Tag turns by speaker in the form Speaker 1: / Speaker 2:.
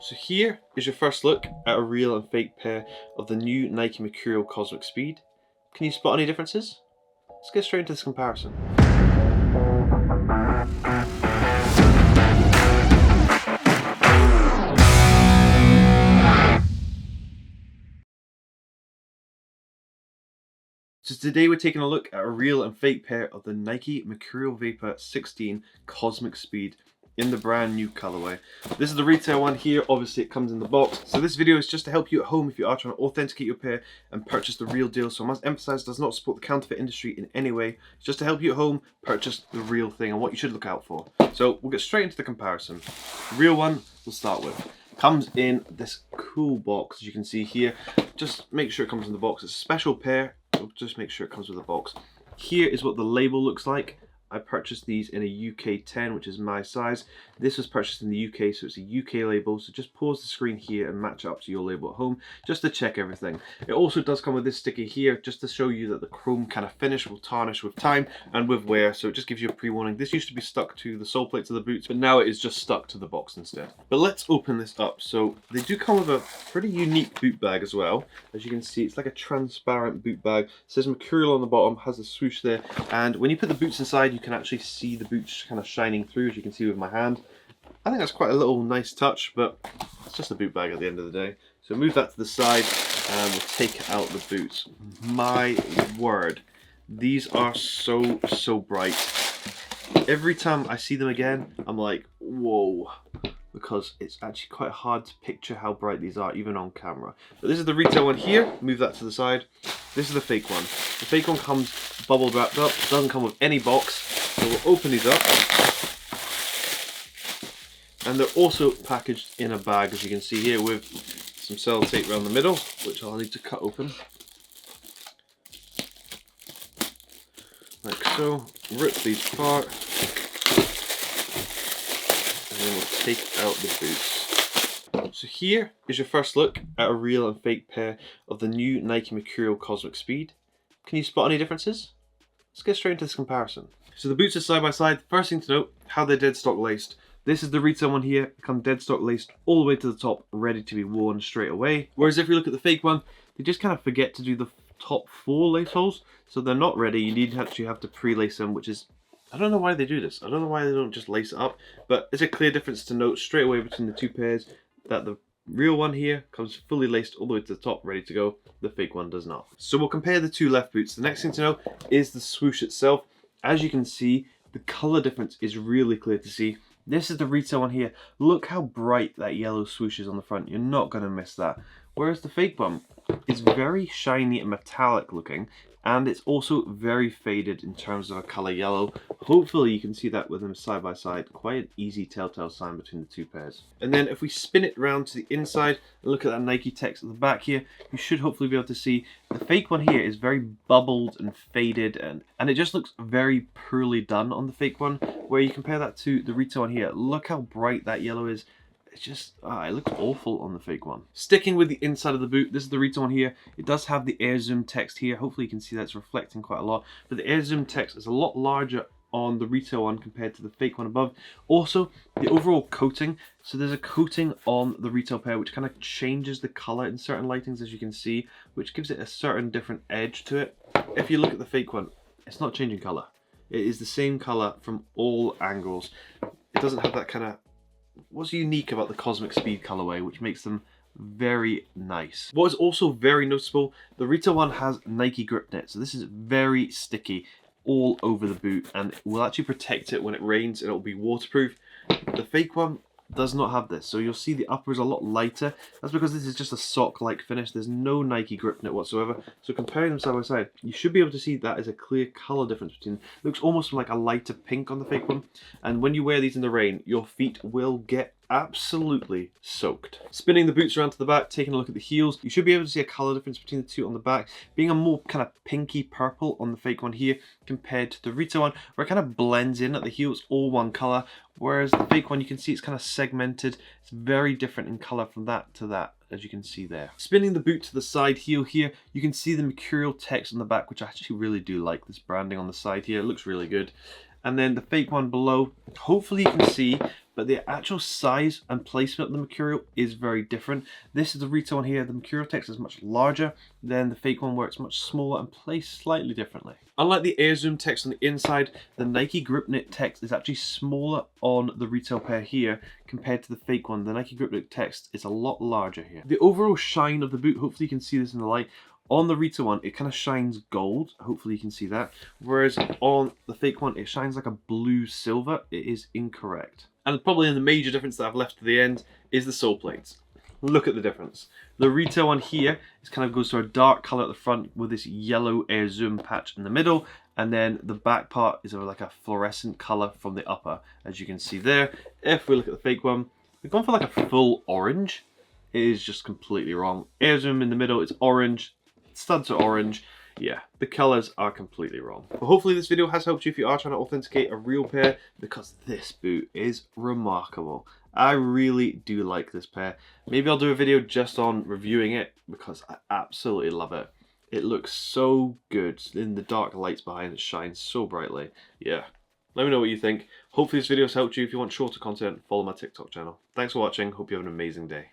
Speaker 1: So here is your first look at a real and fake pair of the new Nike Mercurial Cosmic Speed. Can you spot any differences? Let's get straight into this comparison. So today we're taking a look at a real and fake pair of the Nike Mercurial Vapor 16 Cosmic Speed in the brand new colorway. This is the retail one here. Obviously it comes in the box. So this video is just to help you at home if you are trying to authenticate your pair and purchase the real deal. So I must emphasize, it does not support the counterfeit industry in any way. It's just to help you at home purchase the real thing and what you should look out for. So we'll get straight into the comparison. The real one we'll start with. Comes in this cool box, as you can see here. Just make sure it comes in the box. It's a special pair, so just make sure it comes with a box. Here is what the label looks like. I purchased these in a UK 10, which is my size. This was purchased in the UK, so it's a UK label. So just pause the screen here and match it up to your label at home, just to check everything. It also does come with this sticker here, just to show you that the chrome kind of finish will tarnish with time and with wear. So it just gives you a pre-warning. This used to be stuck to the sole plates of the boots, but now it is just stuck to the box instead. But let's open this up. So they do come with a pretty unique boot bag as well. As you can see, it's like a transparent boot bag. It says Mercurial on the bottom, has a swoosh there. And when you put the boots inside, you can actually see the boots kind of shining through, as you can see with my hand. I think that's quite a little nice touch, but it's just a boot bag at the end of the day. So move that to the side and we'll take out the boots. My word, these are so bright. Every time I see them again, I'm like, whoa, because it's actually quite hard to picture how bright these are even on camera. But this is the retail one here, move that to the side. This is the fake one. The fake one comes bubble wrapped up, doesn't come with any box. So we'll open these up. And they're also packaged in a bag, as you can see here, with some sellotape around the middle, which I'll need to cut open. Like so. Rip these apart. And then we'll take out the boots. So here is your first look at a real and fake pair of the new Nike Mercurial Cosmic Speed. Can you spot any differences? Let's get straight into this comparison. So the boots are side by side. First thing to note, how they're dead stock laced. This is the retail one here, come dead stock laced all the way to the top, ready to be worn straight away. Whereas if you look at the fake one, they just kind of forget to do the top 4 lace holes, so they're not ready. You need to actually have to pre-lace them, which is, I don't know why they do this. I don't know why they don't just lace it up, but it's a clear difference to note straight away between the two pairs, that the real one here comes fully laced all the way to the top, ready to go. The fake one does not. So we'll compare the two left boots. The next thing to know is the swoosh itself. As you can see, the color difference is really clear to see. This is the retail one here. Look how bright that yellow swoosh is on the front. You're not going to miss that. Whereas the fake one is very shiny and metallic looking, and it's also very faded in terms of a color yellow. Hopefully you can see that with them side by side. Quite an easy telltale sign between the two pairs. And then if we spin it around to the inside and look at that Nike text at the back here, you should hopefully be able to see the fake one here is very bubbled and faded, and it just looks very poorly done on the fake one. Where you compare that to the retail one here, look how bright that yellow is. It's just, it looks awful on the fake one. Sticking with the inside of the boot, this is the retail one here. It does have the Air Zoom text here. Hopefully you can see that's reflecting quite a lot. But the Air Zoom text is a lot larger on the retail one compared to the fake one above. Also, the overall coating. So there's a coating on the retail pair which kind of changes the color in certain lightings, as you can see, which gives it a certain different edge to it. If you look at the fake one, it's not changing color. It is the same color from all angles. It doesn't have that kind of, what's unique about the Cosmic Speed colorway, which makes them very nice. What is also very noticeable, the retail one has Nike grip knit, so this is very sticky all over the boot, and it will actually protect it when it rains, and it will be waterproof. The fake one does not have this, so you'll see the upper is a lot lighter. That's because this is just a sock-like finish. There's no Nike grip knit whatsoever. So comparing them side by side, you should be able to see that is a clear color difference between. It looks almost like a lighter pink on the fake one, and when you wear these in the rain, your feet will get absolutely soaked. Spinning the boots around to the back, taking a look at the heels, you should be able to see a color difference between the two on the back, being a more kind of pinky purple on the fake one here compared to the retail one, where it kind of blends in at the heel. It's all one color, whereas the fake one, you can see it's kind of segmented. It's very different in color from that to that, as you can see there. Spinning the boot to the side heel here, you can see the Mercurial text on the back, which I actually really do like. This branding on the side here, it looks really good. and then the fake one below, hopefully you can see, but the actual size and placement of the Mercurial is very different. This is the retail one here. The Mercurial text is much larger than the fake one, where it's much smaller and placed slightly differently. Unlike the Air Zoom text on the inside, the Nike Grip Knit text is actually smaller on the retail pair here compared to the fake one. The Nike Grip Knit text is a lot larger here. The overall shine of the boot, hopefully you can see this in the light, on the retail one, it kind of shines gold. Hopefully you can see that. Whereas on the fake one, it shines like a blue silver. It is incorrect. And probably the major difference that I've left to the end is the sole plates. Look at the difference. The retail one here is kind of goes to a dark color at the front with this yellow Air Zoom patch in the middle. And then the back part is like a fluorescent color from the upper, as you can see there. If we look at the fake one, we've gone for like a full orange. It is just completely wrong. Air Zoom in the middle, it's orange. Studs are orange. Yeah, the colors are completely wrong. But hopefully this video has helped you if you are trying to authenticate a real pair, because this boot is remarkable. I really do like this pair. Maybe I'll do a video just on reviewing it, because I absolutely love it. It looks so good in the dark lights behind it, shines so brightly. Yeah, let me know what you think. Hopefully this video has helped you. If you want shorter content, follow my TikTok channel. Thanks for watching. Hope you have an amazing day.